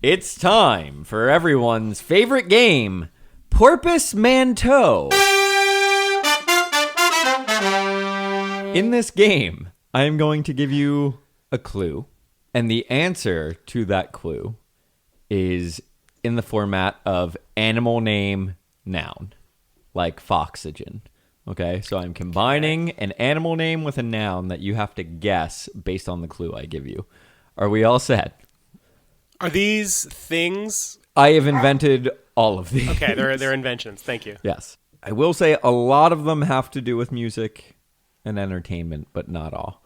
It's time for everyone's favorite game, Porpoise Manteau. In this game, I am going to give you a clue, and the answer to that clue is in the format of animal name, noun, like Foxygen. Okay, so I'm combining an animal name with a noun that you have to guess based on the clue I give you. Are we all set? Are these things? I have invented all of these. Okay, they're inventions. Thank you. Yes. I will say a lot of them have to do with music and entertainment, but not all.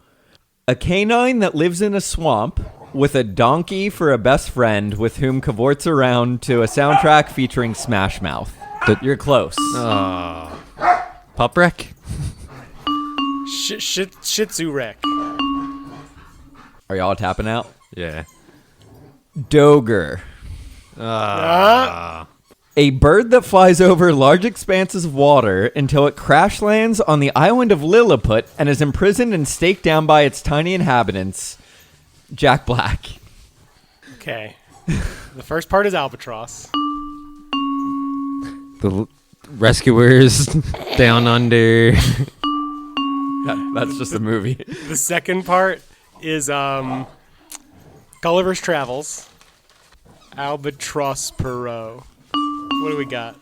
A canine that lives in a swamp with a donkey for a best friend with whom cavorts around to a soundtrack featuring Smash Mouth. You're close. Pup wreck? Shih Tzu wreck. Are y'all tapping out? Yeah. Doger. A bird that flies over large expanses of water until it crash lands on the island of Lilliput and is imprisoned and staked down by its tiny inhabitants. Jack Black. Okay. The first part is albatross. The rescuers down under. That's just a movie. The second part is Gulliver's Travels. Albatross Perot. What do we got?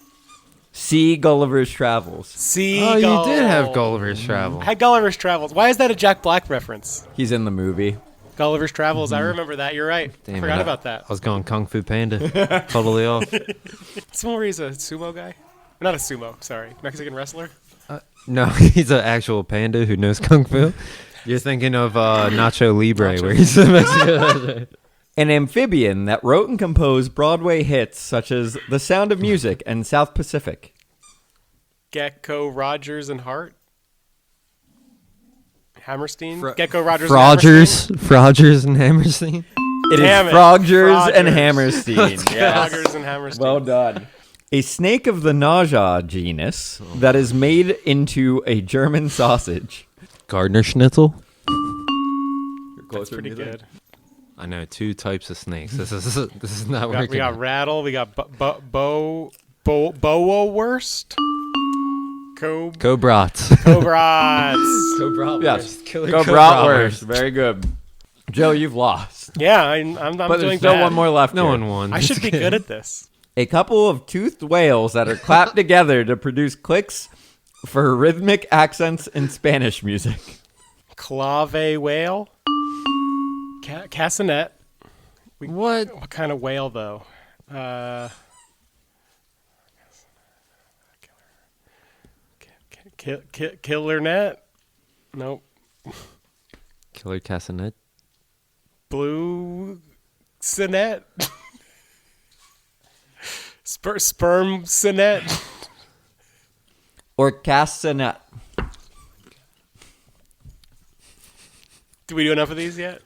See Gulliver's Travels. Seagull. Oh, you did have Gulliver's Travel. Had Gulliver's Travels. Why is that a Jack Black reference? He's in the movie. Gulliver's Travels. I remember that. You're right. Damn Forgot it. about that. I was going Kung Fu Panda. Totally off. Some where he's a sumo guy. Not a sumo. Sorry, Mexican wrestler. No, he's an actual panda who knows Kung Fu. You're thinking of Nacho Libre, where he's a Mexican. An amphibian that wrote and composed Broadway hits such as The Sound of Music and South Pacific. Gecko, Rogers, and Hart. Hammerstein. Fro- Gecko, Rogers, Frogers and Hammerstein. It is Damn it. Frogers and Frogers. Hammerstein. and Yes. Rogers and Hammerstein. Well done. A snake of the Naja genus that is made into a German sausage. Gardner Schnitzel. You're That's closer pretty than you good. I know 2 types of snakes. This is not We working. got rattle. We got boa-wurst. Cobrats. Cobrats. Yes. Killer Go Bratwurst. Very good. Joe, you've lost. Yeah, I'm But doing there's still bad. one more left. No here. one won. I should be good at this. A couple of toothed whales that are clapped together to produce clicks for rhythmic accents in Spanish music. Clave whale. Cassinet. What? What kind of whale, though? Killer net? Nope. Killer Cassinet. Blue sinet? Sperm sinet? Or castanet. Did we do enough of these yet?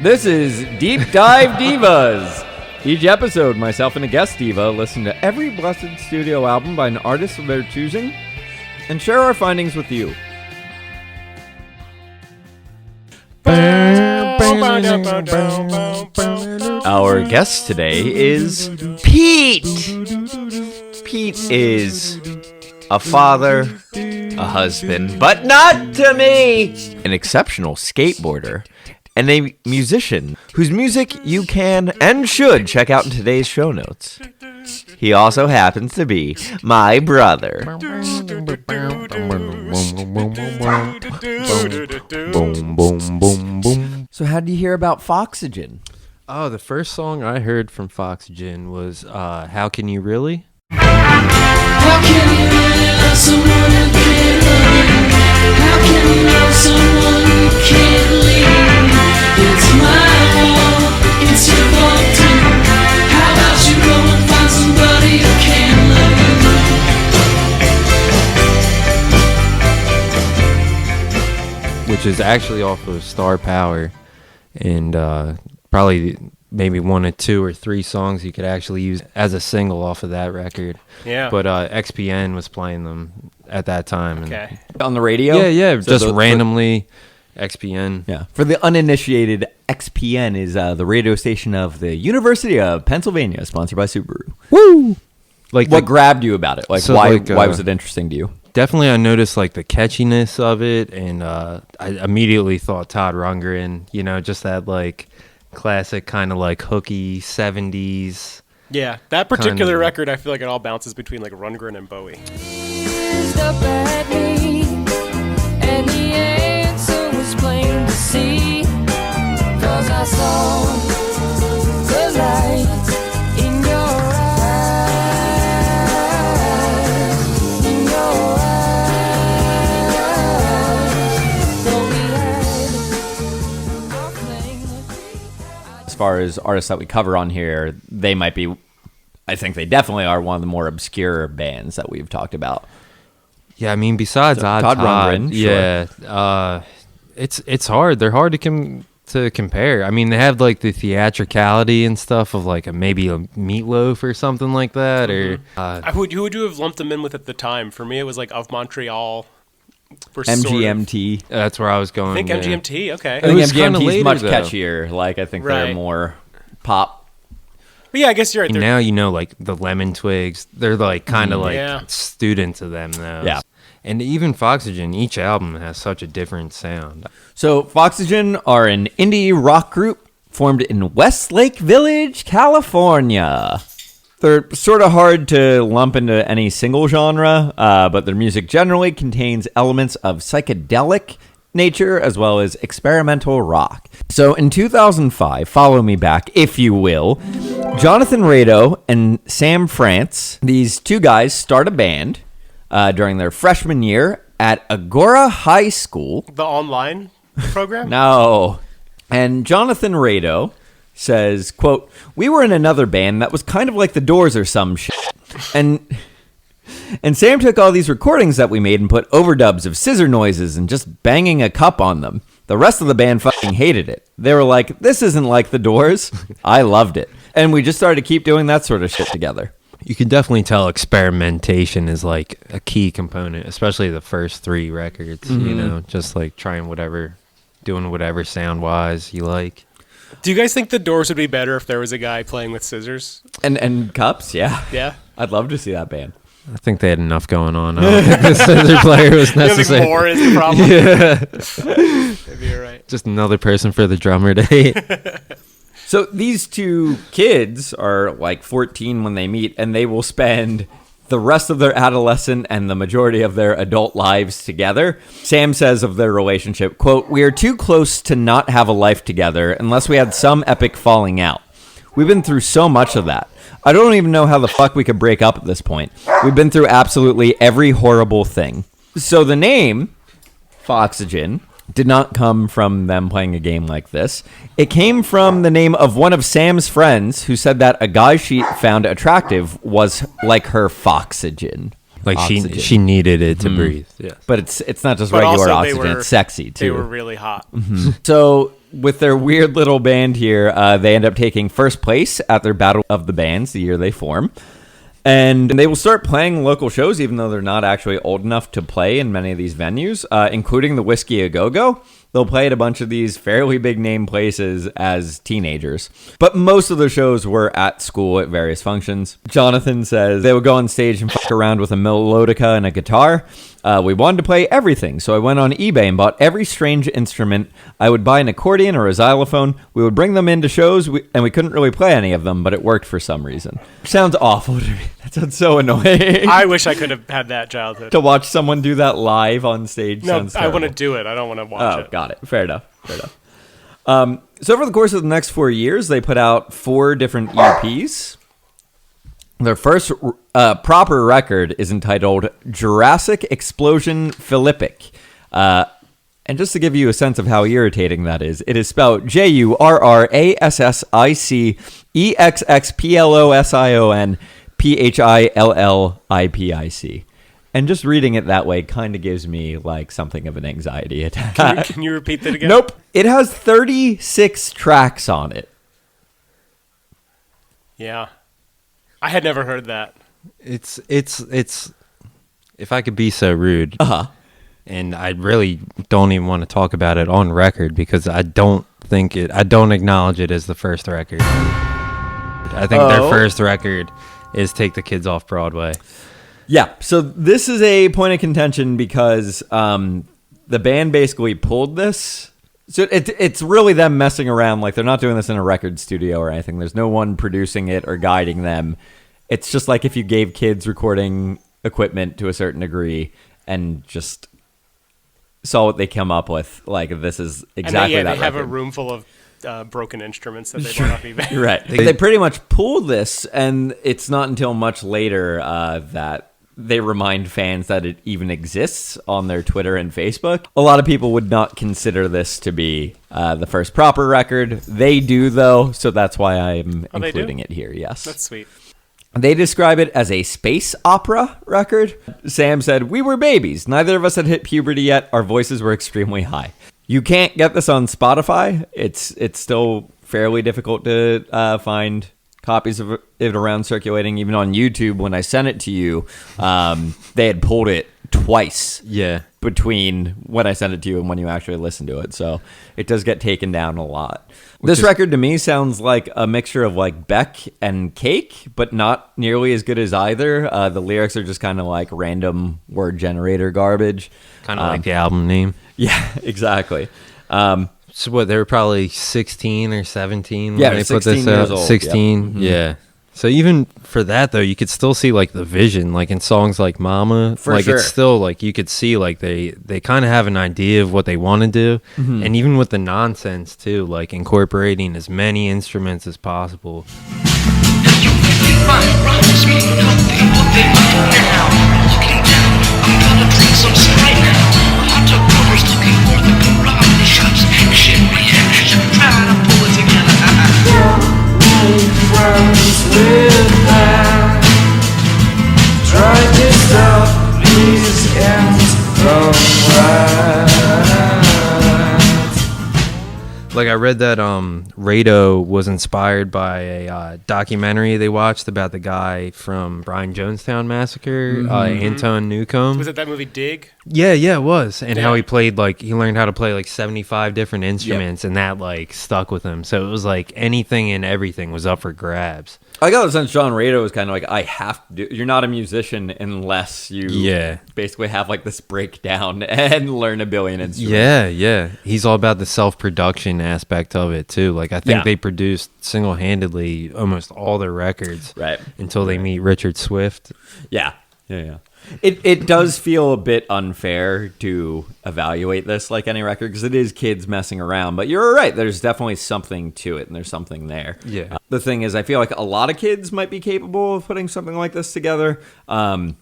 This is Deep Dive Divas. Each episode, myself and a guest diva listen to every blessed studio album by an artist of their choosing and share our findings with you. Our guest today is Pete. Pete is a father, a husband, but not to me, an exceptional skateboarder, and a musician whose music you can and should check out in today's show notes. He also happens to be my brother. Boom, boom, boom, boom. So how did you hear about Foxygen? Oh, the first song I heard from Foxygen was How Can You Really? How can you really love someone who can't love you? How can you love someone who can't leave? It's my fault, it's your fault too. How about you go and find somebody who can love you? Which is actually off of Star Power, and probably maybe 1 or 2 or 3 songs you could actually use as a single off of that record. Yeah. But XPN was playing them at that time. And Okay. On the radio? Yeah, So just the- randomly XPN. Yeah. For the uninitiated, WXPN is the radio station of the University of Pennsylvania, sponsored by Subaru. Woo! Like What grabbed you about it? Like, So, why like, why was it interesting to you? definitely I noticed like the catchiness of it, and I immediately thought Todd Rundgren, you know, just that like classic kind of like hooky 70s. Yeah, that particular Kinda. record, I feel like it all bounces between like Rundgren and Bowie. Gazed up at me, and the answer was plain to see. 'Cause I saw the light in your eyes, in your eyes. Though we had our fling. As far as artists that we cover on here, they might be, I think they definitely are one of the more obscure bands that we've talked about. Yeah, I mean, besides So, Odd Todd Todd, Rundgren, yeah, it's hard. They're hard to compare. I mean, they have like the theatricality and stuff of like maybe a Meatloaf or something like that, or Who would you have lumped them in with at the time? For me, it was like Of Montreal. Were sort of- MGMT. that's where I was going. I think yeah. MGMT. Okay. I think was kinda MGMT is later, much though. catchier. Like, I think they're Right. more pop. But yeah, I guess you're right. They're- Now you know, like the Lemon Twigs, they're like kind of like Yeah. students of them though. Yeah. And even Foxygen, each album has such a different sound. So, Foxygen are an indie rock group formed in Westlake Village, California. They're sort of hard to lump into any single genre, but their music generally contains elements of psychedelic nature as well as experimental rock. So in 2005, follow me back, if you will, Jonathan Rado and Sam France, these two guys, start a band during their freshman year at Agora High School. the online program. No. And Jonathan Rado says, quote, "We were in another band that was kind of like the Doors or some shit. And Sam took all these recordings that we made and put overdubs of scissor noises and just banging a cup on them. The rest of the band fucking hated it. They were like, this isn't like the Doors. I loved it. And we just started to keep doing that sort of shit together." You can definitely tell experimentation is like a key component, especially the first three records, you know, just like trying doing whatever sound wise you like. Do you guys think the Doors would be better if there was a guy playing with scissors? And cups, yeah. Yeah. I'd love to see that band. I think they had enough going on. I don't think the scissor player was You don't think necessary. more is the problem? Yeah. Maybe you're right. Just another person for the drummer to hate. So these two kids are like 14 when they meet, and they will spend the rest of their adolescent and the majority of their adult lives together. Sam says of their relationship, quote, "We are too close to not have a life together unless we had some epic falling out. We've been through so much of that. I don't even know how the fuck we could break up at this point. We've been through absolutely every horrible thing." So the name, Foxygen, did not come from them playing a game like this. It came from the name of one of Sam's friends who said that a guy she found attractive was like her Foxygen. Like Oxygen. she needed it to breathe. Yes. But it's not just But regular also they oxygen, were- it's sexy They too. were really hot. So with their weird little band here, they end up taking first place at their Battle of the Bands the year they form. And they will start playing local shows, even though they're not actually old enough to play in many of these venues, including the Whiskey A Go-Go. They'll play at a bunch of these fairly big name places as teenagers. But most of the shows were at school at various functions. Jonathan says they would go on stage and fuck around with a melodica and a guitar. We wanted to play everything, so I went on eBay and bought every strange instrument. I would buy an accordion or a xylophone. We would bring them into shows, and we couldn't really play any of them, but it worked for some reason. Sounds awful to me. That sounds so annoying. I wish I could have had that childhood. To watch someone do that live on stage No, sounds I terrible. want to do it. I don't want to watch Oh, it. got it. Fair enough. So over the course of the next 4 years, they put out 4 different EPs. Their first proper record is entitled Jurassic Explosion Philippic. And just to give you a sense of how irritating that is, it is spelled JURRASSICEXXPLOSIONPHILLIPIC. And just reading it that way kind of gives me like something of an anxiety attack. Can you repeat that again? Nope. It has 36 tracks on it. Yeah. I had never heard that. It's if I could be so rude, and I really don't even want to talk about it on record because I don't acknowledge it as the first record. I think their first record is Take the Kids Off Broadway. Yeah, so this is a point of contention because the band basically pulled this. So it's really them messing around. Like, they're not doing this in a record studio or anything. There's no one producing it or guiding them. It's just like if you gave kids recording equipment to a certain degree and just saw what they come up with. Like, this is exactly that they have record. a room full of broken instruments that they brought off eBay. Right. They pretty much pulled this, and it's not until much later that they remind fans that it even exists on their Twitter and Facebook. A lot of people would not consider this to be the first proper record. They do, though, so that's why I'm including it here, yes. That's sweet. They describe it as a space opera record. Sam said, "We were babies. Neither of us had hit puberty yet. Our voices were extremely high." You can't get this on Spotify. It's still fairly difficult to find copies of it around circulating. Even on YouTube, when I sent it to you, they had pulled it twice. Yeah. Between when I sent it to you and when you actually listen to it. So it does get taken down a lot. This record to me sounds like a mixture of like Beck and Cake, but not nearly as good as either. The lyrics are just kind of like random word generator garbage. Kind of like the album name. Yeah, exactly. So what, they were probably 16 or 17 Yeah, when they put 16 this years out? old, 16, yeah. So even for that, though, you could still see, like, the vision, like, in songs like Mama. For like, sure. It's still, like, you could see, like, they kind of have an idea of what they want to do. And even with the nonsense, too, like, incorporating as many instruments as possible. Like, I read that Rado was inspired by a documentary they watched about the guy from Brian Jonestown Massacre, Anton Newcomb. Was it that movie Dig? Yeah, it was. And how Yeah. he learned how to play like 75 different instruments, and that like stuck with him. So it was like anything and everything was up for grabs. I got the sense John Rado was kind of like, I have to do. You're not a musician unless you basically have like this breakdown and learn a billion instruments. Yeah. He's all about the self-production aspect of it too. Like I think they produced single-handedly almost all their records, Right. Until they meet Richard Swift. Yeah. It does feel a bit unfair to evaluate this like any record because it is kids messing around. But you're right. There's definitely something to it, and there's something there. Yeah. The thing is, I feel like a lot of kids might be capable of putting something like this together. The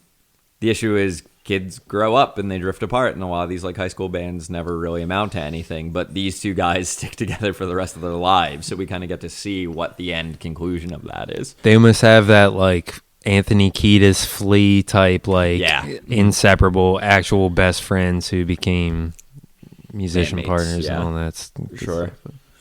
issue is kids grow up and they drift apart, and a lot of these like high school bands never really amount to anything. But these two guys stick together for the rest of their lives, so we kind of get to see what the end conclusion of that is. They must have that like Anthony Kiedis, Flea type, like inseparable, actual best friends who became musician Bandmates, partners yeah. and all that. Sure.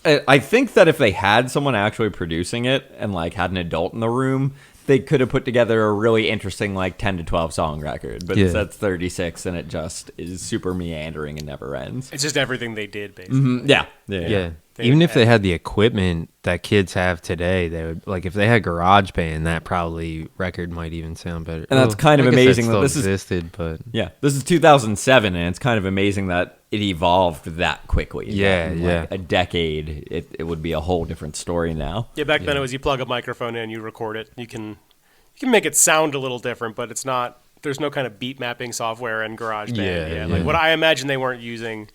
I think that if they had someone actually producing it and like had an adult in the room, they could have put together a really interesting like 10 to 12 song record. But that's 36 and it just is super meandering and never ends. It's just everything they did, basically. Yeah. Even if they had the equipment that kids have today, they would like if they had GarageBand, that probably record might even sound better. And that's kind of I guess amazing that that still this existed, but this is 2007, and it's kind of amazing that it evolved that quickly. Yeah, In, like, a decade, it would be a whole different story now. Yeah, back then it was you plug a microphone in, you record it. You can make it sound a little different, but it's not. There's no kind of beat mapping software in GarageBand. Like what I imagine they weren't using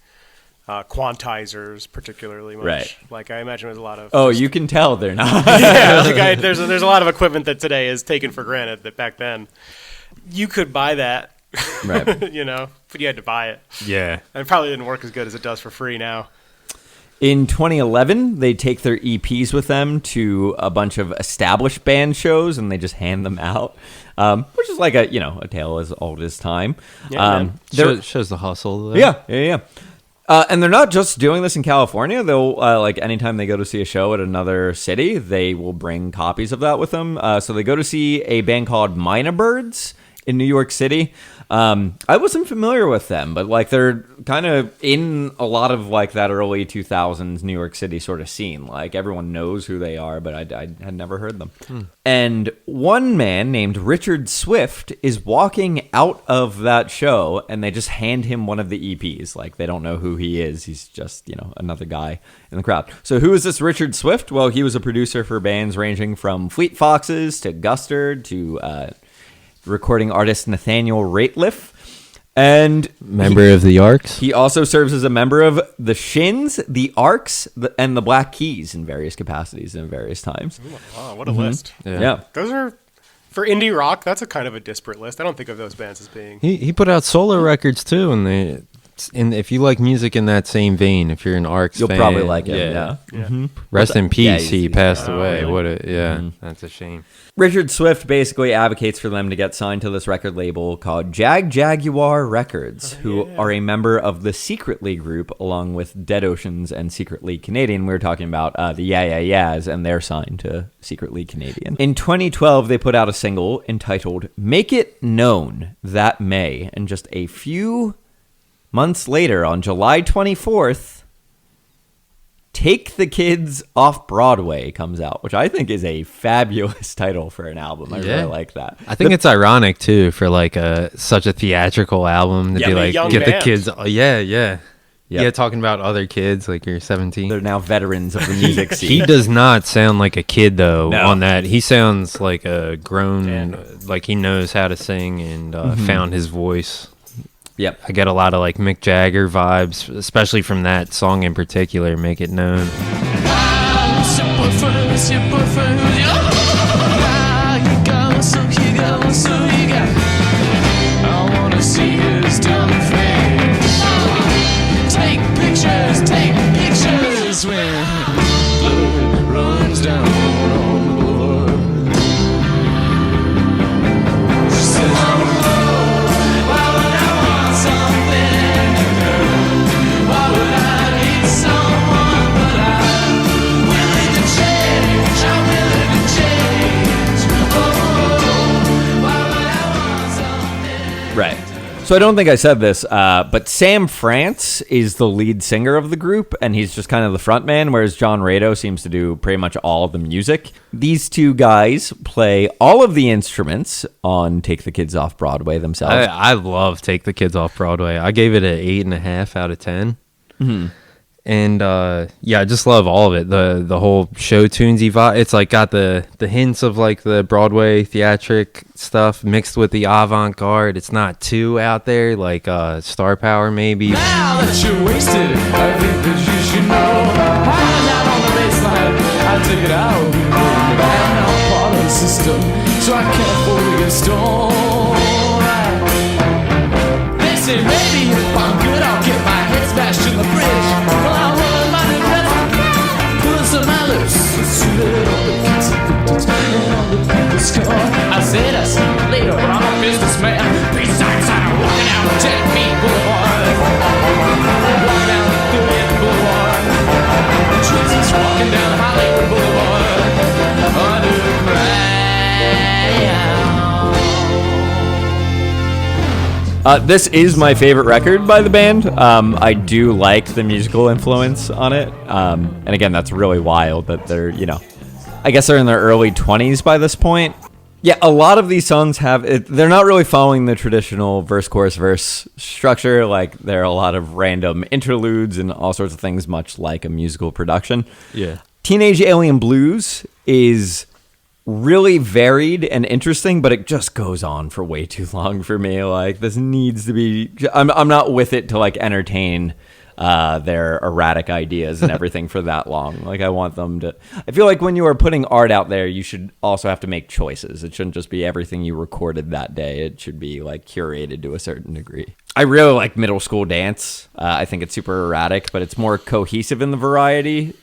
quantizers particularly much. Right. Like I imagine there's a lot of. Oh, you can tell they're not. There's a lot of equipment that today is taken for granted that back then you could buy that. Right. But you had to buy it. yeah. And it probably didn't work as good as it does for free now. In 2011, they take their EPs with them to a bunch of established band shows, and they just hand them out, which is like a tale as old as time. Shows the hustle. Though. Yeah. And they're not just doing this in California. They'll like anytime they go to see a show at another city, they will bring copies of that with them. So they go to see a band called Mina Birds in New York City. I wasn't familiar with them, but like they're kind of in a lot of like that early 2000s New York City sort of scene. Like everyone knows who they are, but I had never heard them. And one man named Richard Swift is walking out of that show, and they just hand him one of the EPs. Like they don't know who he is. He's just, another guy in the crowd. So who is this Richard Swift? Well, he was a producer for bands ranging from Fleet Foxes to Gustard to recording artist Nathaniel Rateliff. And Member of the Arcs. He also serves as a member of the Shins, the Arcs, and the Black Keys in various capacities and various times. Ooh, wow, what a list. Yeah. Those are, for indie rock, that's a kind of a disparate list. I don't think of those bands as being... He put out solo records too, and if you like music in that same vein, if you're an Arcs You'll fan, probably like it. Yeah. Mm-hmm. Rest in peace. He passed Oh, away. really? That's a shame. Richard Swift basically advocates for them to get signed to this record label called Jaguar Records, who are a member of the Secretly group, along with Dead Oceans and Secretly Canadian. We were talking about the Yeah Yeahs, and they're signed to Secretly Canadian. In 2012, they put out a single entitled Make It Known That May, and just a few months later, on July 24th, Take the Kids Off Broadway comes out, which I think is a fabulous title for an album. I really like that. I think it's ironic too for like such a theatrical album to be like get the kids. Yeah, talking about other kids like you're 17. They're now veterans of the music scene. He does not sound like a kid though on that. He sounds like a grown, like he knows how to sing and found his voice. Yep. I get a lot of like Mick Jagger vibes, especially from that song in particular, Make It Known. I wanna see his dumb face. Take pictures when blood runs down on the boulevard. She says, why would I want something new? Why would I need someone but I'm willing to change? I'm willing to change. Oh, why would I want something? Right. So I don't think I said this, but Sam France is the lead singer of the group, and he's just kind of the front man, whereas John Rado seems to do pretty much all of the music. These two guys play all of the instruments on Take the Kids Off Broadway themselves. I love Take the Kids Off Broadway. I gave it an 8.5 out of 10. Mm-hmm. And I just love all of it. The whole show tunesy vibe. It's like got the hints of like the Broadway theatric stuff mixed with the avant-garde. It's not too out there like Star Power maybe. Now that you're wasted, I think that you should know. I'm out on the baseline, I took it out. I'm now part of the system, so I can't afford to get stoned. They say maybe if I'm good, I'll get my head smashed in the bridge. Well, I want my new breath, put some malice, so that all the kids are victims and all the people score. I said I see you later, but I'm a businessman. Besides, I'm walking out 10 feet Boulevard. Walking down 30th Boulevard. Jesus walking down Hollywood Boulevard. Underground. This is my favorite record by the band. I do like the musical influence on it. And again, that's really wild that they're, I guess they're in their early 20s by this point. Yeah, a lot of these songs they're not really following the traditional verse, chorus, verse structure. Like, there are a lot of random interludes and all sorts of things, much like a musical production. Yeah. Teenage Alien Blues is really varied and interesting, but it just goes on for way too long for me. Like, this needs to be... I'm not with it to, like, entertain their erratic ideas and everything for that long. Like, I want them to... I feel like when you are putting art out there, you should also have to make choices. It shouldn't just be everything you recorded that day. It should be, like, curated to a certain degree. I really like Middle School Dance. I think it's super erratic, but it's more cohesive in the variety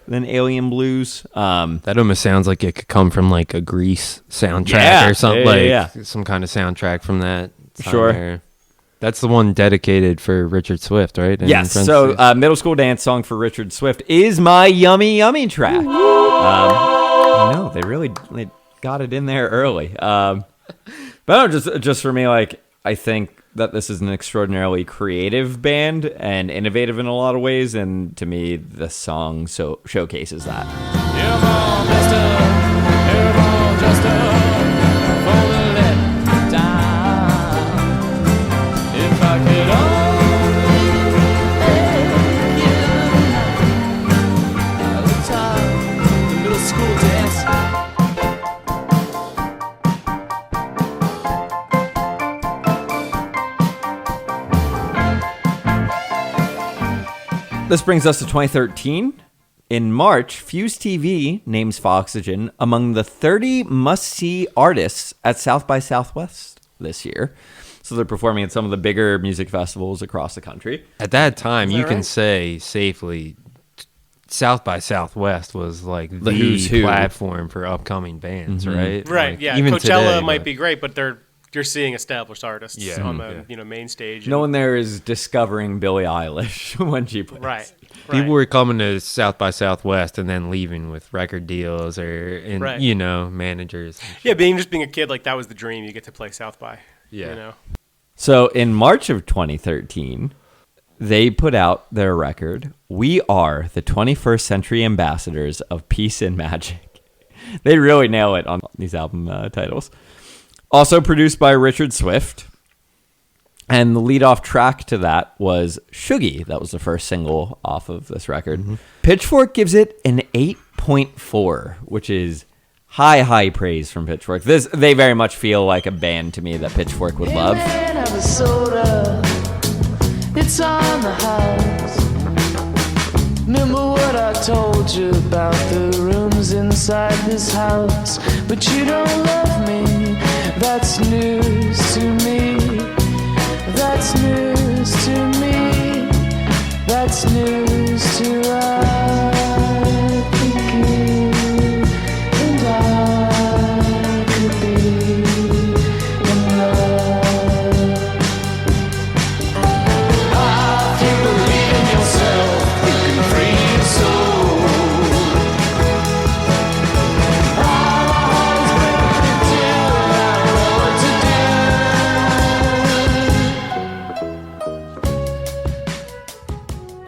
than Alien Blues. That almost sounds like it could come from like a Grease soundtrack or something, some kind of soundtrack from that. Sure. There. That's the one dedicated for Richard Swift, right? Yes. So Middle School Dance song for Richard Swift is my Yummy Yummy track. I know, they got it in there early. But But no, just for me, like, I think that this is an extraordinarily creative band and innovative in a lot of ways, and to me, the song showcases that. This brings us to 2013. In March, Fuse TV names Foxygen among the 30 must-see artists at South by Southwest this year. So they're performing at some of the bigger music festivals across the country. At that time, you right? can say safely, South by Southwest was like the who's who. platform for upcoming bands, right? Right. Like, Yeah. even Coachella today, might but- be great, but you're seeing established artists Yeah. on the main stage. No one there is discovering Billie Eilish when she plays. Right. People were coming to South by Southwest and then leaving with record deals and Right. managers. Yeah, being a kid, like that was the dream. You get to play South by. Yeah. You know. So in March of 2013, they put out their record, We Are the 21st Century Ambassadors of Peace and Magic. They really nail it on these album titles. Also produced by Richard Swift. And the lead-off track to that was Shuggy. That was the first single off of this record. Pitchfork gives it an 8.4, which is high praise from Pitchfork. They very much feel like a band to me that Pitchfork would love. Man, have a soda. It's on the house. Remember what I told you about the rooms inside this house? But you don't love me. That's news to me. That's news to me. That's news to I think you and I could be in love. If you believe in yourself, you can free your soul. My heart's broken till I don't know what to do.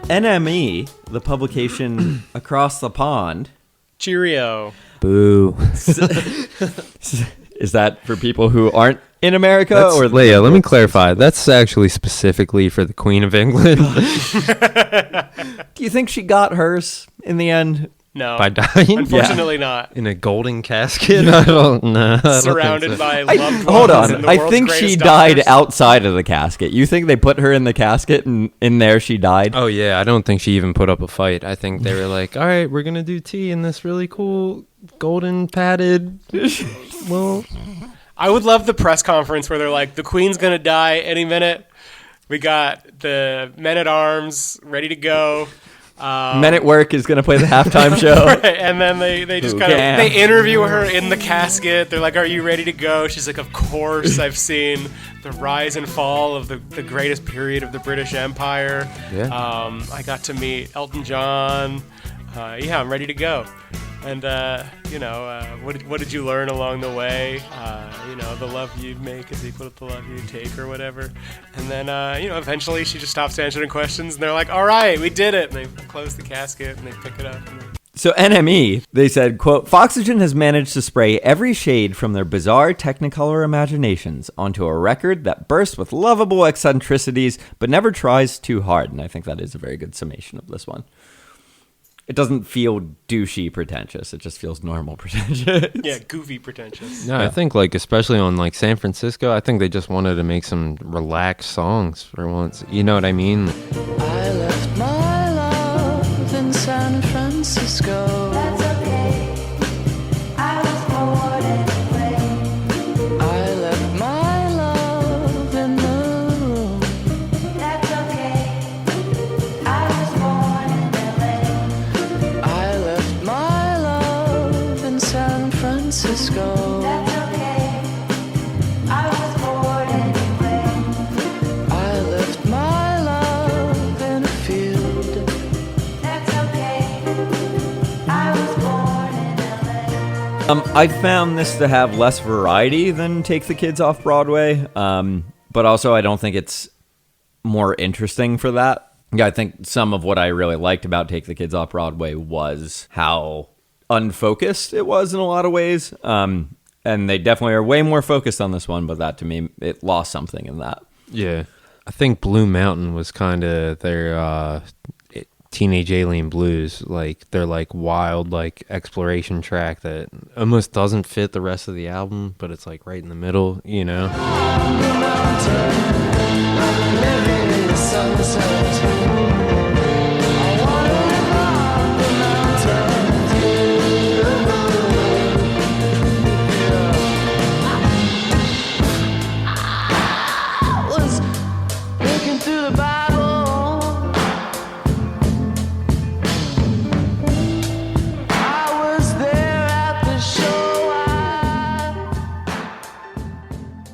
NME, the publication across the pond. Cheerio. Boo. Is that for people who aren't in America? Or Leia, let me clarify. That's actually specifically for the Queen of England do you think she got hers in the end? No. by dying Unfortunately not. in a golden casket. I don't know. Surrounded by loved ones. Hold and on. the I world's think she greatest died doctors. outside of the casket. You think they put her in the casket and in there she died? Oh yeah, I don't think she even put up a fight. I think they were like, "All right, we're gonna do tea in this really cool golden padded." Well, I would love the press conference where they're like, the Queen's going to die any minute. We got the men at arms ready to go. Men at Work is going to play the halftime show. Right, and then they just Who kind of can? they interview her in the casket. They're like, "Are you ready to go?" She's like, "Of course. I've seen the rise and fall of the greatest period of the British Empire. Yeah. I got to meet Elton John. Yeah, I'm ready to go." And what did you learn along the way? The love you make is equal to the love you take, or whatever. And then eventually she just stops answering questions, and they're like, "All right, we did it." And they close the casket and they pick it up. So NME, they said, quote, Foxygen has managed to spray every shade from their bizarre Technicolor imaginations onto a record that bursts with lovable eccentricities but never tries too hard. And I think that is a very good summation of this one. It doesn't feel douchey pretentious. It just feels normal pretentious. Yeah, goofy pretentious. no, I think especially on San Francisco, I think they just wanted to make some relaxed songs for once. You know what I mean? I left my love in San Francisco. That's okay. I was bored anyway. I left my love in the room. That's okay. I was born in LA. I left my love in San Francisco. That's okay. I was bored anyway. I left my love in a field. That's okay. I was born in LA. I found this to have less variety than Take the Kids Off Broadway, but also I don't think it's more interesting for that. Yeah, I think some of what I really liked about Take the Kids Off Broadway was how unfocused it was in a lot of ways. And they definitely are way more focused on this one, but that to me, it lost something in that. Yeah. I think Blue Mountain was kind of their Teenage Alien Blues, like their like wild like exploration track that almost doesn't fit the rest of the album, but it's like right in the middle, you know?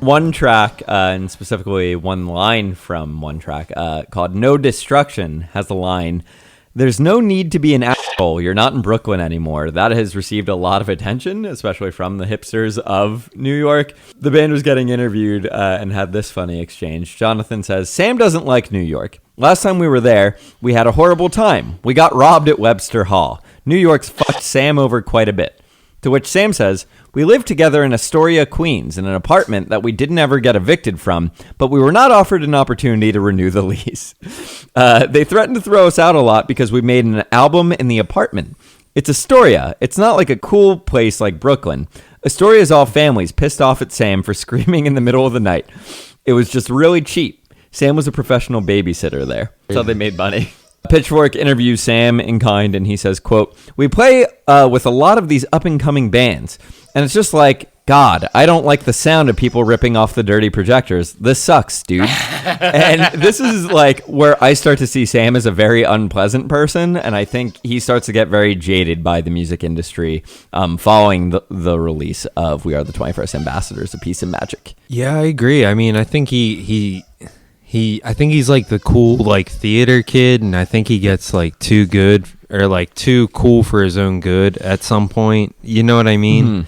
One track, and specifically one line from one track, called No Destruction, has the line, "There's no need to be an asshole. You're not in Brooklyn anymore." That has received a lot of attention, especially from the hipsters of New York. The band was getting interviewed and had this funny exchange. Jonathan says, "Sam doesn't like New York. Last time we were there, we had a horrible time. We got robbed at Webster Hall. New York's fucked Sam over quite a bit." To which Sam says, "We lived together in Astoria, Queens, in an apartment that we didn't ever get evicted from, but we were not offered an opportunity to renew the lease. They threatened to throw us out a lot because we made an album in the apartment. It's Astoria. It's not like a cool place like Brooklyn. Astoria is all families pissed off at Sam for screaming in the middle of the night. It was just really cheap. Sam was a professional babysitter there." So they made money. Pitchfork interviews Sam in kind, and he says, quote, "We play with a lot of these up-and-coming bands, and it's just like, God, I don't like the sound of people ripping off the dirty projectors. This sucks, dude." And this is like where I start to see Sam as a very unpleasant person, and I think he starts to get very jaded by the music industry following the release of We Are the 21st Ambassadors, A Piece of Magic. Yeah, I agree. I mean, I think I think he's like the cool like theater kid, and I think he gets like too good or like too cool for his own good at some point. You know what I mean? Mm-hmm.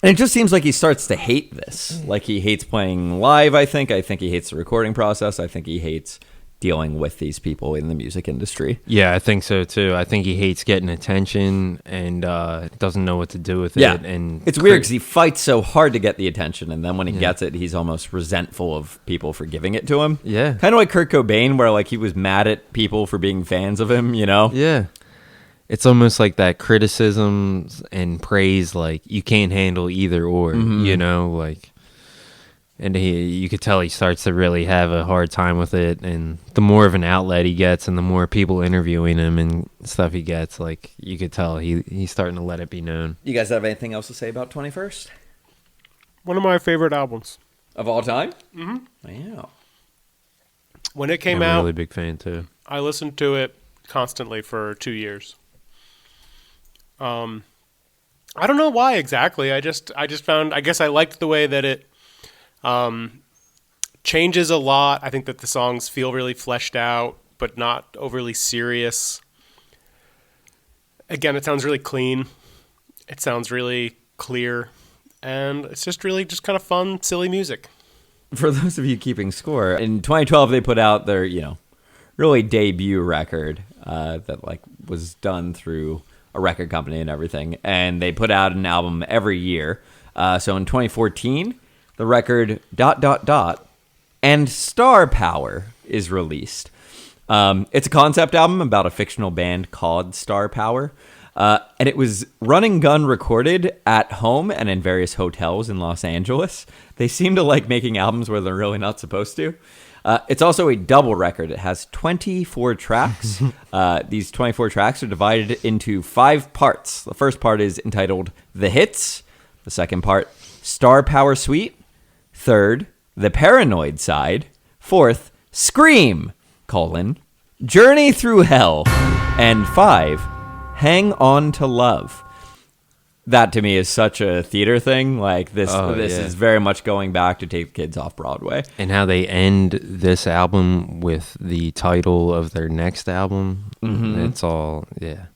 And it just seems like he starts to hate this. Like he hates playing live, I think. I think he hates the recording process. I think he hates dealing with these people in the music industry. Yeah, I think so too. I think he hates getting attention and doesn't know what to do with it. And it's weird because he fights so hard to get the attention, and then when he gets it, he's almost resentful of people for giving it to him. Yeah. Kind of like Kurt Cobain, where like he was mad at people for being fans of him, you know? Yeah. It's almost like that criticism and praise, like you can't handle either or, you know, like, and you could tell he starts to really have a hard time with it. And the more of an outlet he gets and the more people interviewing him and stuff he gets, like you could tell he's starting to let it be known. You guys have anything else to say about 21st? One of my favorite albums. Of all time? Mm-hmm. Yeah. When it came I'm out, a really big fan too. I listened to it constantly for 2 years. I don't know why exactly. I just found, I guess I liked the way that it changes a lot. I think that the songs feel really fleshed out, but not overly serious. Again, it sounds really clean. It sounds really clear. And it's just really just kind of fun, silly music. For those of you keeping score, in 2012 they put out their, really debut record that like was done through a record company and everything, and they put out an album every year. So in 2014, the record ... and Star Power is released. It's a concept album about a fictional band called Star Power, and it was run and gun recorded at home and in various hotels in Los Angeles. They seem to like making albums where they're really not supposed to. It's also a double record. It has 24 tracks. These 24 tracks are divided into 5 parts. The first part is entitled The Hits. The second part, Star Power Suite. Third, The Paranoid Side. Fourth, Scream, Journey Through Hell. And 5, Hang On to Love. That to me is such a theater thing. Like this is very much going back to Take the Kids Off Broadway. And how they end this album with the title of their next album. Mm-hmm. It's all,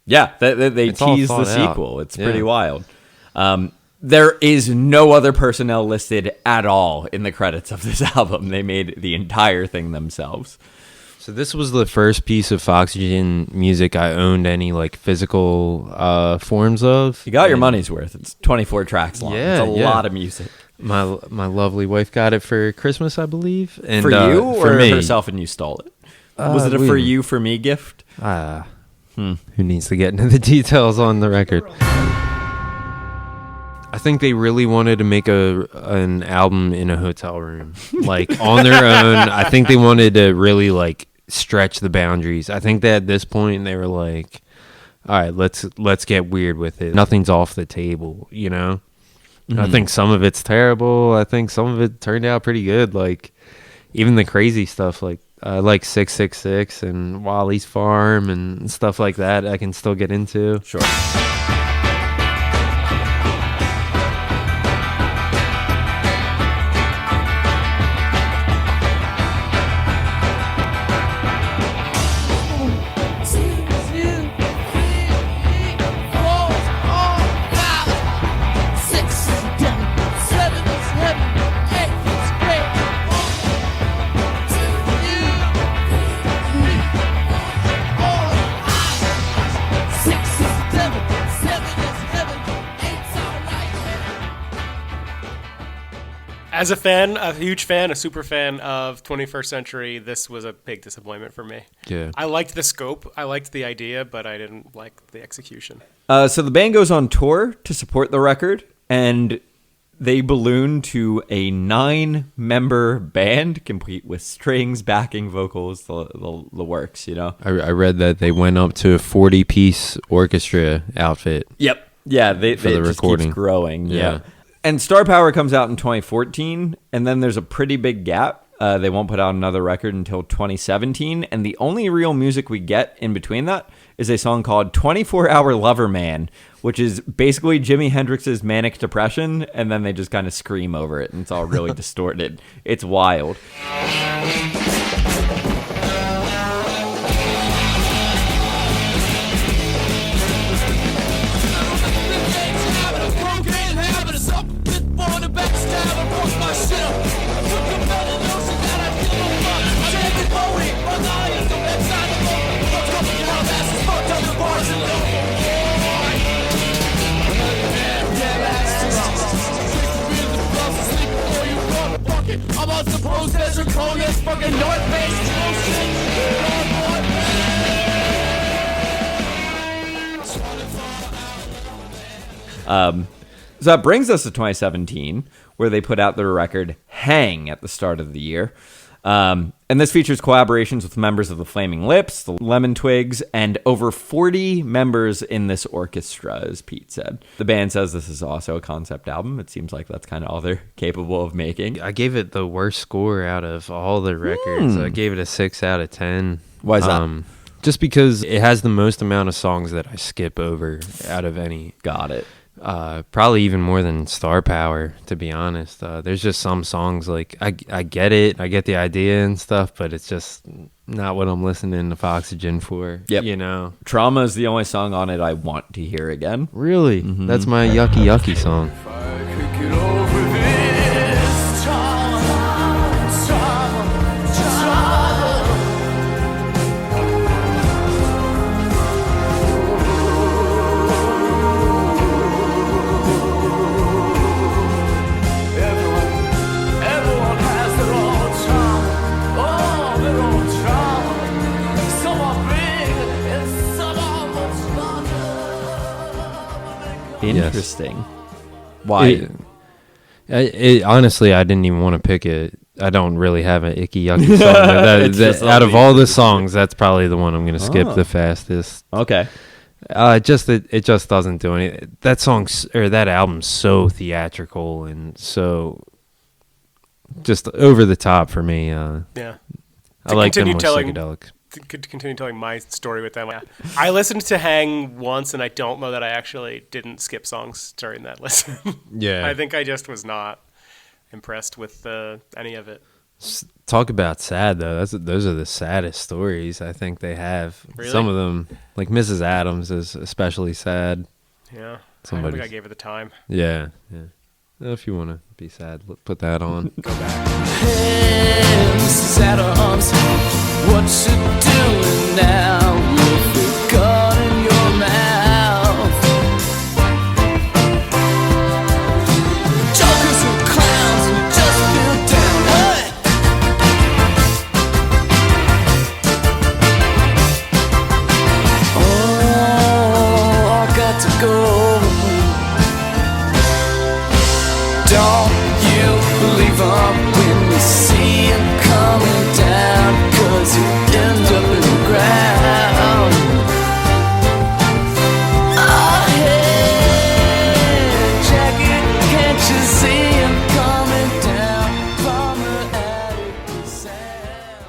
Yeah, they tease the sequel. Out. It's pretty wild. There is no other personnel listed at all in the credits of this album. They made the entire thing themselves. So this was the first piece of Foxygen music I owned any like physical forms of. You got your money's worth. It's 24 tracks long. Yeah, It's a lot of music. My lovely wife got it for Christmas, I believe. And, For you or for me. herself and you stole it? Was it a for you, for me gift? Who needs to get into the details on the record? I think they really wanted to make an album in a hotel room, like on their own. I think they wanted to really like stretch the boundaries. I think that at this point they were like, all right, let's get weird with it. Nothing's off the table, you know? I think some of it's terrible. I think some of it turned out pretty good. Like even the crazy stuff, like 666 and Wally's Farm and stuff like that, I can still get into. Sure. As a fan, a huge fan, a super fan of 21st Century, this was a big disappointment for me. Yeah. I liked the scope, I liked the idea, but I didn't like the execution. So the band goes on tour to support the record, and they balloon to a 9-member band, complete with strings, backing vocals, the works, you know? I read that they went up to a 40-piece orchestra outfit. Yep. Yeah, they For the it just recording. keeps growing. Yeah. And Star Power comes out in 2014, and then there's a pretty big gap. They won't put out another record until 2017, and the only real music we get in between that is a song called 24 Hour Lover Man, which is basically Jimi Hendrix's Manic Depression, and then they just kind of scream over it, and it's all really distorted. It's wild. I'm supposed there's a coldest fucking North So that brings us to 2017, where they put out their record Hang at the start of the year. And this features collaborations with members of the Flaming Lips, the Lemon Twigs, and over 40 members in this orchestra, as Pete said. The band says this is also a concept album. It seems like that's kind of all they're capable of making. I gave it the worst score out of all the records. I gave it a 6 out of 10. Why is that? Just because it has the most amount of songs that I skip over out of any. Got it. Probably even more than Star Power, to be honest. There's just some songs like I get it, I get the idea and stuff, but it's just not what I'm listening to Foxygen for. Yep. You know, Trauma is the only song on it I want to hear again. really, that's my yucky song. Interesting. Why? Honestly, I didn't even want to pick it. I don't really have an icky yucky song. It's just Out of all the songs, that's probably the one I'm going to skip the fastest. Okay. It just doesn't do anything. That song's or that album's so theatrical and so just over the top for me. Yeah. I like them continue more telling- psychedelic. Could continue telling my story with them. I listened to Hang once, and I don't know that I actually didn't skip songs during that listen. Yeah. I think I just was not impressed with any of it. Talk about sad though. Those are the saddest stories I think they have. Really? Some of them, like Mrs. Adams, is especially sad. Yeah. I don't think I gave it the time. Yeah. Well, if you want to be sad, put that on. Go back. Hey, Mrs. Adams, what you doing now? With the gun in your mouth. Jokers and clowns and just feel down. Hey! Oh, I got to go. Don't you leave up when you see him coming down, 'cause you end up in the ground. Oh, hey, Jackie, can't you see him coming down from the attic sound?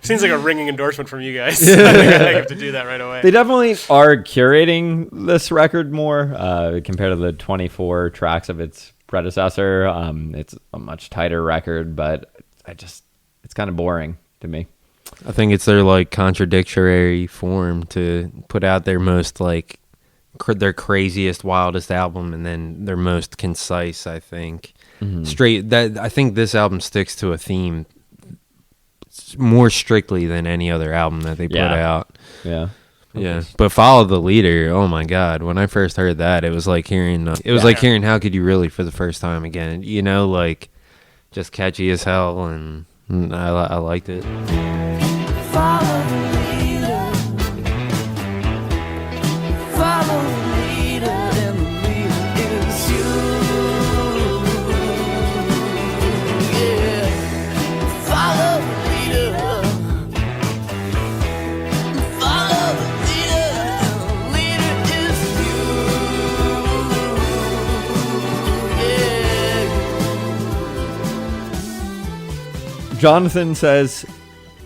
Seems like a ringing endorsement from you guys. I think I have to do that right away. They definitely are curating this record more compared to the 24 tracks of its predecessor. It's a much tighter record, but it's kind of boring to me. I think it's their like contradictory form to put out their most like their craziest, wildest album, and then their most concise. I think straight. That I think this album sticks to a theme more strictly than any other album that they put out. Yeah. Yeah, but Follow the Leader, oh my God. When I first heard that, it was like hearing like hearing How Could You Really for the first time again. You know, like just catchy as hell, and I liked it. Follow the leader. Follow the leader, and the leader is you. Yeah. Follow the leader. Follow the leader, and the leader is you. Yeah. Jonathan says,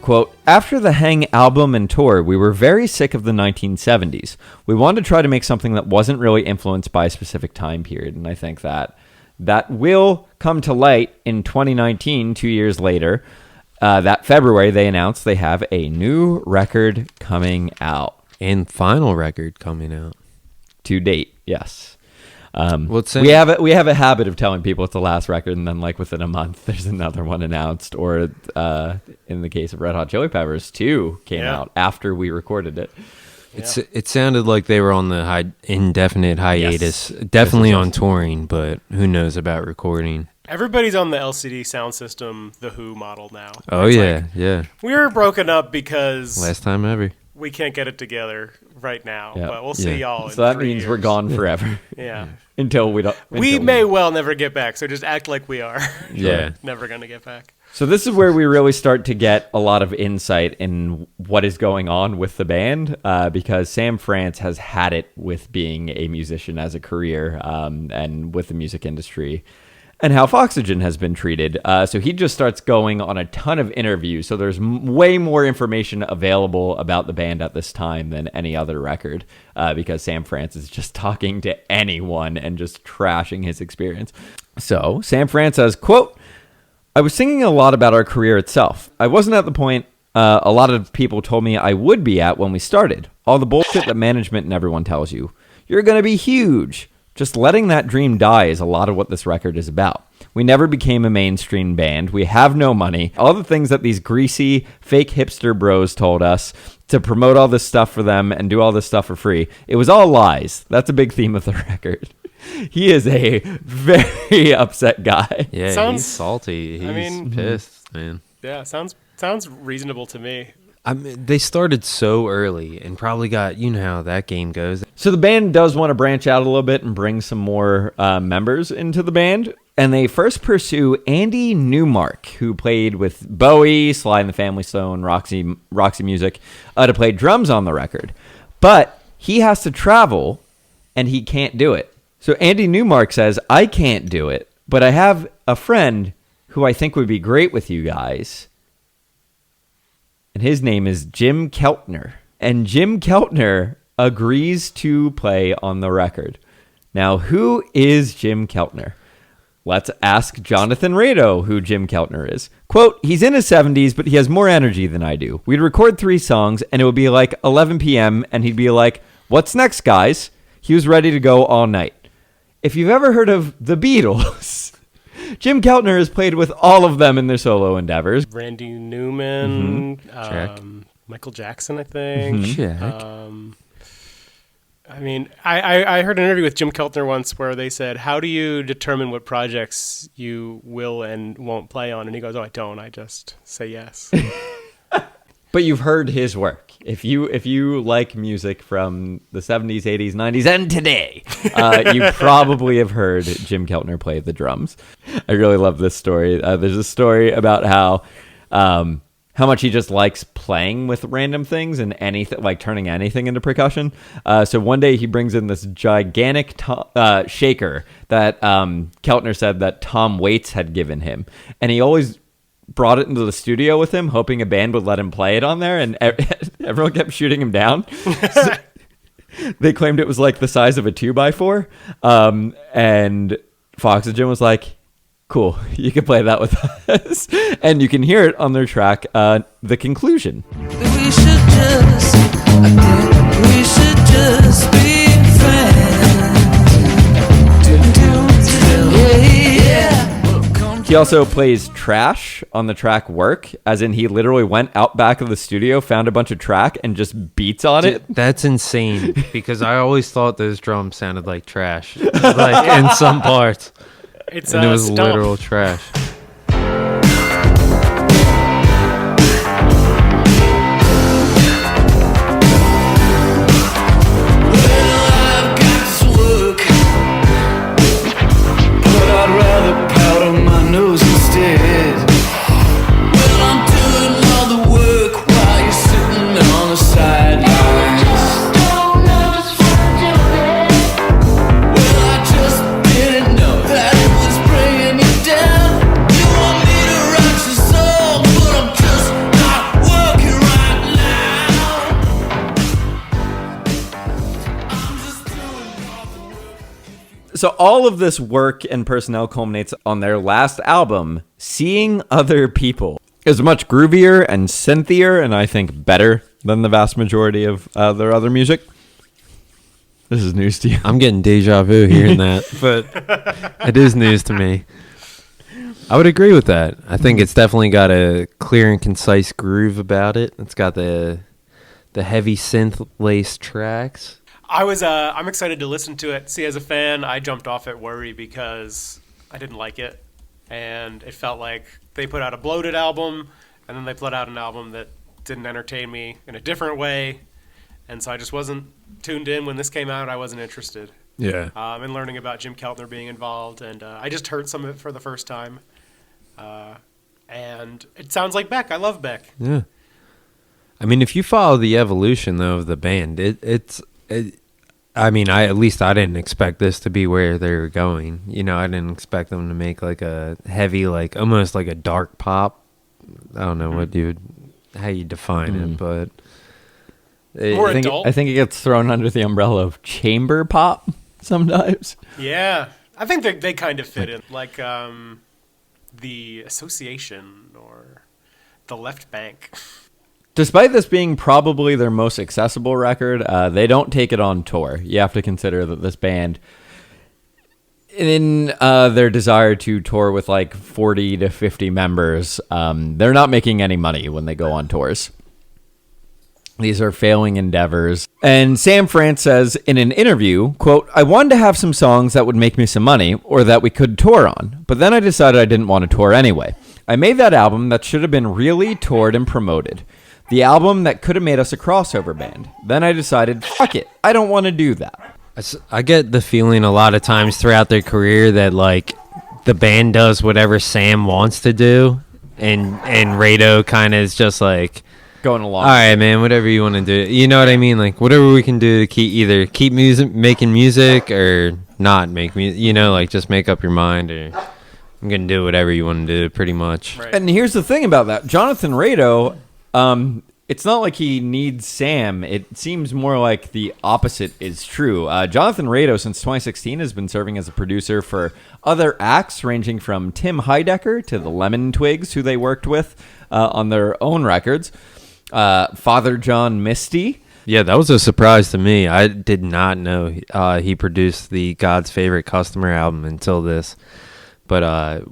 quote, after the Hang album and tour, we were very sick of the 1970s. We wanted to try to make something that wasn't really influenced by a specific time period. And I think that will come to light in 2019, 2 years later. That February, they announced they have a new record coming out. And final record coming out. To date, yes. What's we have a habit of telling people it's the last record, and then like within a month, there's another one announced. Or in the case of Red Hot Chili Peppers, 2 came out after we recorded it. It sounded like they were on the indefinite hiatus. Yes. Definitely on touring, but who knows about recording. Everybody's on the LCD sound system, the Who model now. Oh, It's yeah, like, yeah. we were broken up because Last time ever. we can't get it together right now. Yeah. But we'll see y'all So in that 3 means we're years. gone forever. Yeah. Until we don't. We may well never get back, so just act like we are. Yeah. Never going to get back. So this is where we really start to get a lot of insight in what is going on with the band, because Sam France has had it with being a musician as a career, and with the music industry, and how Foxygen has been treated. So he just starts going on a ton of interviews. So there's way more information available about the band at this time than any other record, because Sam France is just talking to anyone and just trashing his experience. So Sam France says, quote, I was singing a lot about our career itself. I wasn't at the point a lot of people told me I would be at when we started. All the bullshit that management and everyone tells you. You're going to be huge. Just letting that dream die is a lot of what this record is about. We never became a mainstream band. We have no money. All the things that these greasy, fake hipster bros told us to promote all this stuff for them and do all this stuff for free. It was all lies. That's a big theme of the record. He is a very upset guy. Yeah, Sounds- he's salty. He's pissed, man. Yeah, sounds reasonable to me. I mean, they started so early and probably got, you know how that game goes. So the band does want to branch out a little bit and bring some more members into the band. And they first pursue Andy Newmark, who played with Bowie, Sly and the Family Stone, Roxy Music, to play drums on the record. But he has to travel, and he can't do it. So Andy Newmark says, I can't do it, but I have a friend who I think would be great with you guys. And his name is Jim Keltner. And Jim Keltner agrees to play on the record. Now, who is Jim Keltner? Let's ask Jonathan Rado who Jim Keltner is. Quote, he's in his 70s, but he has more energy than I do. We'd record 3 songs, and it would be like 11 p.m., and he'd be like, what's next, guys? He was ready to go all night. if you've ever heard of the Beatles, Jim Keltner has played with all of them in their solo endeavors. Randy Newman, Check. Michael Jackson, I think. Check. I mean, I heard an interview with Jim Keltner once where they said, how do you determine what projects you will and won't play on? And he goes, oh, I don't. I just say yes. But you've heard his work. If you like music from the 70s, 80s, 90s, and today, you probably have heard Jim Keltner play the drums. I really love this story. There's a story about how much he just likes playing with random things and anything, like turning anything into percussion. So one day he brings in this gigantic shaker that Keltner said that Tom Waits had given him, and he always brought it into the studio with him, hoping a band would let him play it on there, and everyone kept shooting him down. So they claimed it was like the size of a 2x4, and Foxygen was like, cool, you can play that with us. And you can hear it on their track, The Conclusion. We should just be friends. He also plays Trash on the track Work, as in he literally went out back of the studio, found a bunch of track, and just beats on it. That's insane, because I always thought those drums sounded like trash, like in some parts. It's And it was stomp. literal trash. So all of this work and personnel culminates on their last album, Seeing Other People. It's much groovier and synthier, and I think better than the vast majority of their other music. This is news to you. I'm getting deja vu hearing that, but it is news to me. I would agree with that. I think it's definitely got a clear and concise groove about it. It's got the heavy synth-laced tracks. I'm excited to listen to it. See, as a fan, I jumped off at Worry because I didn't like it. And it felt like they put out a bloated album, and then they put out an album that didn't entertain me in a different way. And so I just wasn't tuned in. When this came out, I wasn't interested. Yeah. In learning about Jim Keltner being involved. And I just heard some of it for the first time. And it sounds like Beck. I love Beck. Yeah. I mean, if you follow the evolution, though, of the band, I mean, at least I didn't expect this to be where they were going. You know, I didn't expect them to make like a heavy, like almost like a dark pop. I don't know how you define it, but More adult. I think it gets thrown under the umbrella of chamber pop sometimes. Yeah. I think they kind of fit in. Like the Association or the Left Bank. Despite this being probably their most accessible record, they don't take it on tour. You have to consider that this band, in their desire to tour with like 40 to 50 members, they're not making any money when they go on tours. These are failing endeavors. And Sam France says in an interview, quote, I wanted to have some songs that would make me some money or that we could tour on, but then I decided I didn't want to tour anyway. I made that album that should have been really toured and promoted. The album that could have made us a crossover band. Then I decided, fuck it, I don't want to do that. I get the feeling a lot of times throughout their career that like the band does whatever Sam wants to do, and Rado kind of is just like Going along. all right, man, whatever you want to do. You know what I mean? Like whatever we can do to keep making music or not make music. You know, like just make up your mind, or I'm gonna do whatever you want to do, pretty much. Right. And here's the thing about that. Jonathan Rado, it's not like he needs Sam. It seems more like the opposite is true. Jonathan Rado, since 2016, has been serving as a producer for other acts, ranging from Tim Heidecker to the Lemon Twigs, who they worked with on their own records. Father John Misty, Yeah, that was a surprise to me. I did not know he produced the God's Favorite Customer album until this. But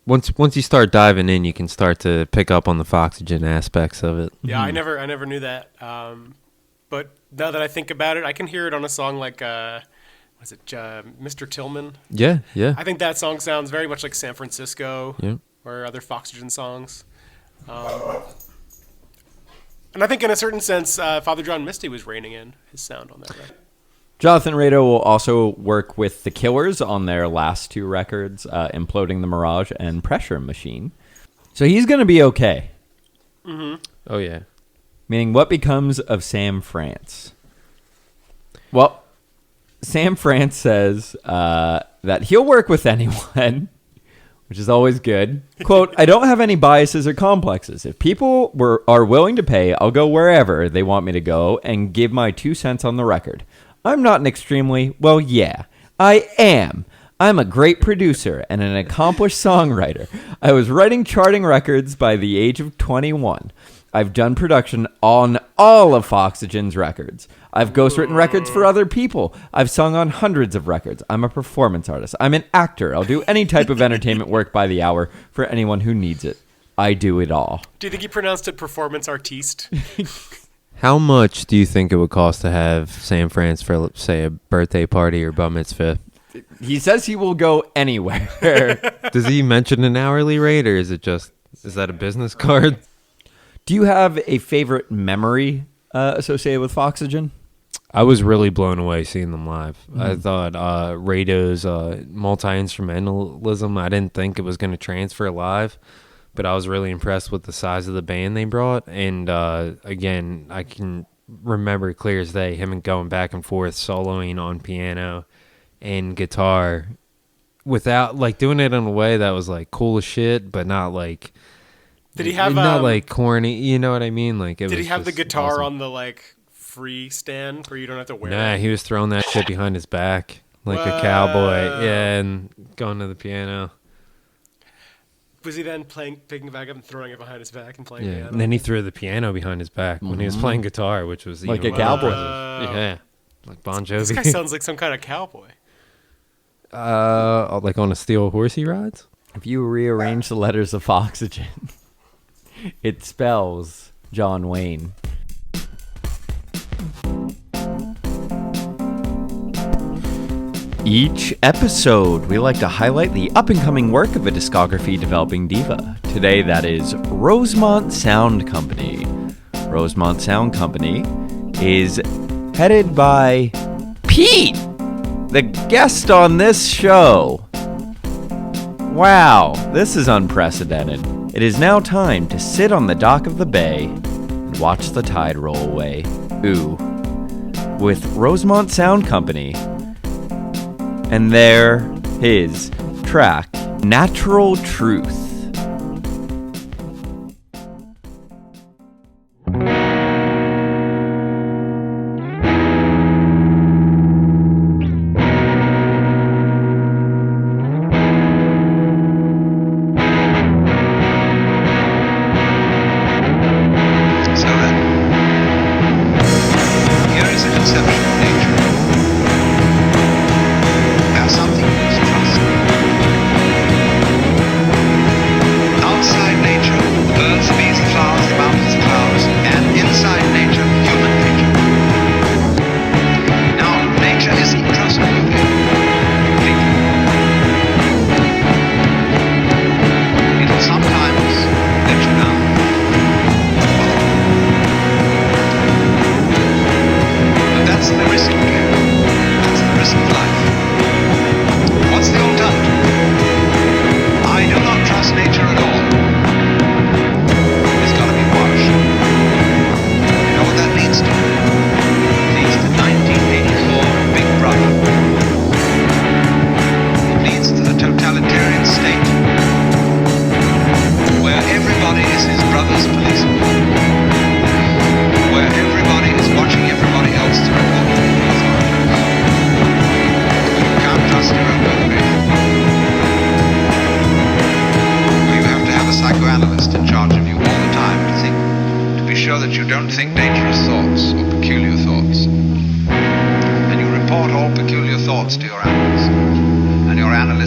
once you start diving in, you can start to pick up on the Foxygen aspects of it. Yeah, I never knew that. But now that I think about it, I can hear it on a song like was it Mr. Tillman? Yeah. I think that song sounds very much like San Francisco Yeah. or other Foxygen songs. And I think in a certain sense, Father John Misty was reining in his sound on that record. Jonathan Rado will also work with The Killers on their last 2 records, Imploding the Mirage and Pressure Machine. So he's going to be okay. Mm-hmm. Oh, yeah. Meaning, what becomes of Sam France? Well, Sam France says that he'll work with anyone, which is always good. Quote, I don't have any biases or complexes. If people are willing to pay, I'll go wherever they want me to go and give my 2 cents on the record. I'm not an extremely, well, yeah, I am. I'm a great producer and an accomplished songwriter. I was writing charting records by the age of 21. I've done production on all of Foxygen's records. I've ghostwritten records for other people. I've sung on hundreds of records. I'm a performance artist. I'm an actor. I'll do any type of entertainment work by the hour for anyone who needs it. I do it all. Do you think he pronounced it performance artiste? How much do you think it would cost to have Sam France for, say, a birthday party or bar mitzvah? He says he will go anywhere. Does he mention an hourly rate, or is that a business card? Do you have a favorite memory associated with Foxygen? I was really blown away seeing them live. I thought Rado's multi-instrumentalism, I didn't think it was going to transfer live, but I was really impressed with the size of the band they brought. And again, I can remember clear as day him going back and forth, soloing on piano and guitar without, like, doing it in a way that was, like, cool as shit, but not, like... Did he have not like corny, you know what I mean? Like, did he have the just guitar awesome. on the like free stand where you don't have to wear Nah, it? he was throwing that shit behind his back like a Whoa. cowboy. Yeah, and going to the piano. Was he then picking it back up and throwing it behind his back and playing Yeah, piano? and then he threw the piano behind his back when he was playing guitar, which was Like even a more cowboy. impressive. Yeah, like Bon Jovi. This guy sounds like some kind of cowboy. Like on a steel horse he rides. If you rearrange the letters of Foxygen, it spells John Wayne. Each episode, we like to highlight the up-and-coming work of a discography developing diva. Today, that is Rosemont Sound Company. Rosemont Sound Company is headed by Pete, the guest on this show. Wow, this is unprecedented. It is now time to sit on the dock of the bay and watch the tide roll away. Ooh. With Rosemont Sound Company. And there, his track, Natural Truth. So then, here is a conception of nature. How something is trust.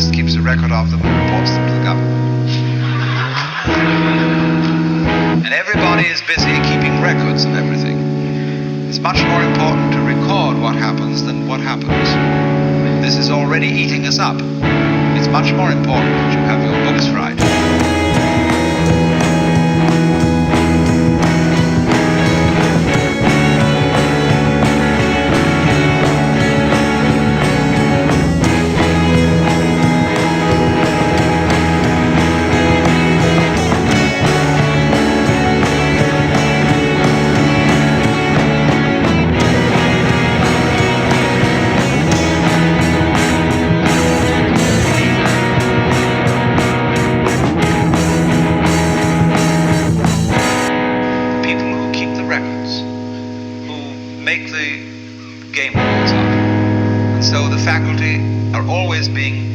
just keeps a record of them and reports them to the government. And everybody is busy keeping records of everything. It's much more important to record what happens than what happens. This is already eating us up. It's much more important that you have your books right.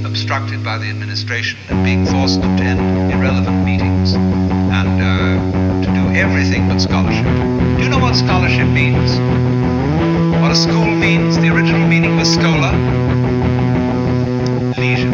Obstructed by the administration and being forced to attend irrelevant meetings and to do everything but scholarship. Do you know what scholarship means? What a school means? The original meaning was schola. Leisure.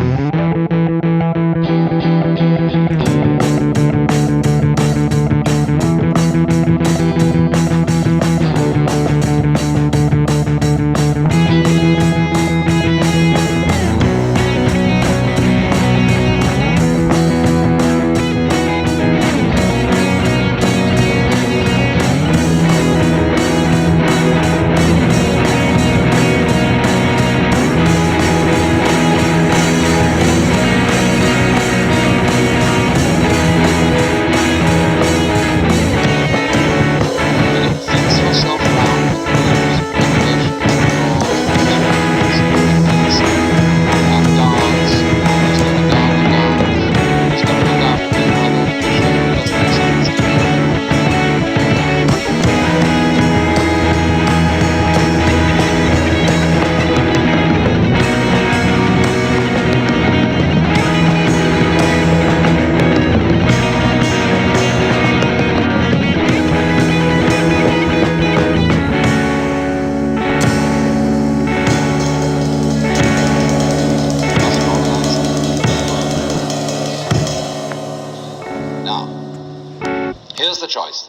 Here's the choice.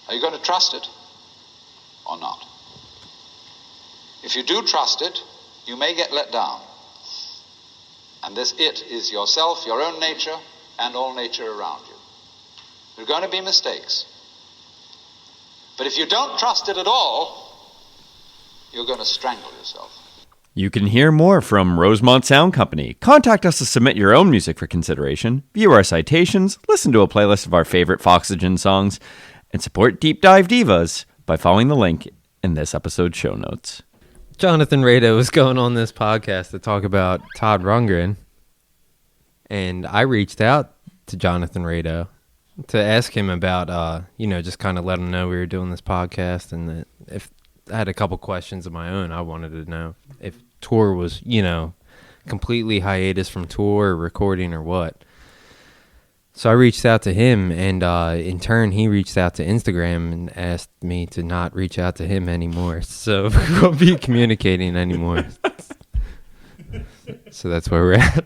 Are you going to trust it or not? If you do trust it, you may get let down. And this it is yourself, your own nature, and all nature around you. There are going to be mistakes. But if you don't trust it at all, you're going to strangle yourself. You can hear more from Rosemont Sound Company. Contact us to submit your own music for consideration, view our citations, listen to a playlist of our favorite Foxygen songs, and support Deep Dive Divas by following the link in this episode's show notes. Jonathan Rado was going on this podcast to talk about Todd Rundgren, and I reached out to Jonathan Rado to ask him about, just kind of let him know we were doing this podcast, and that if I had a couple questions of my own, I wanted to know if tour was, completely hiatus from tour or recording or what. So I reached out to him, and in turn, he reached out to Instagram and asked me to not reach out to him anymore. So we won't be communicating anymore. So that's where we're at.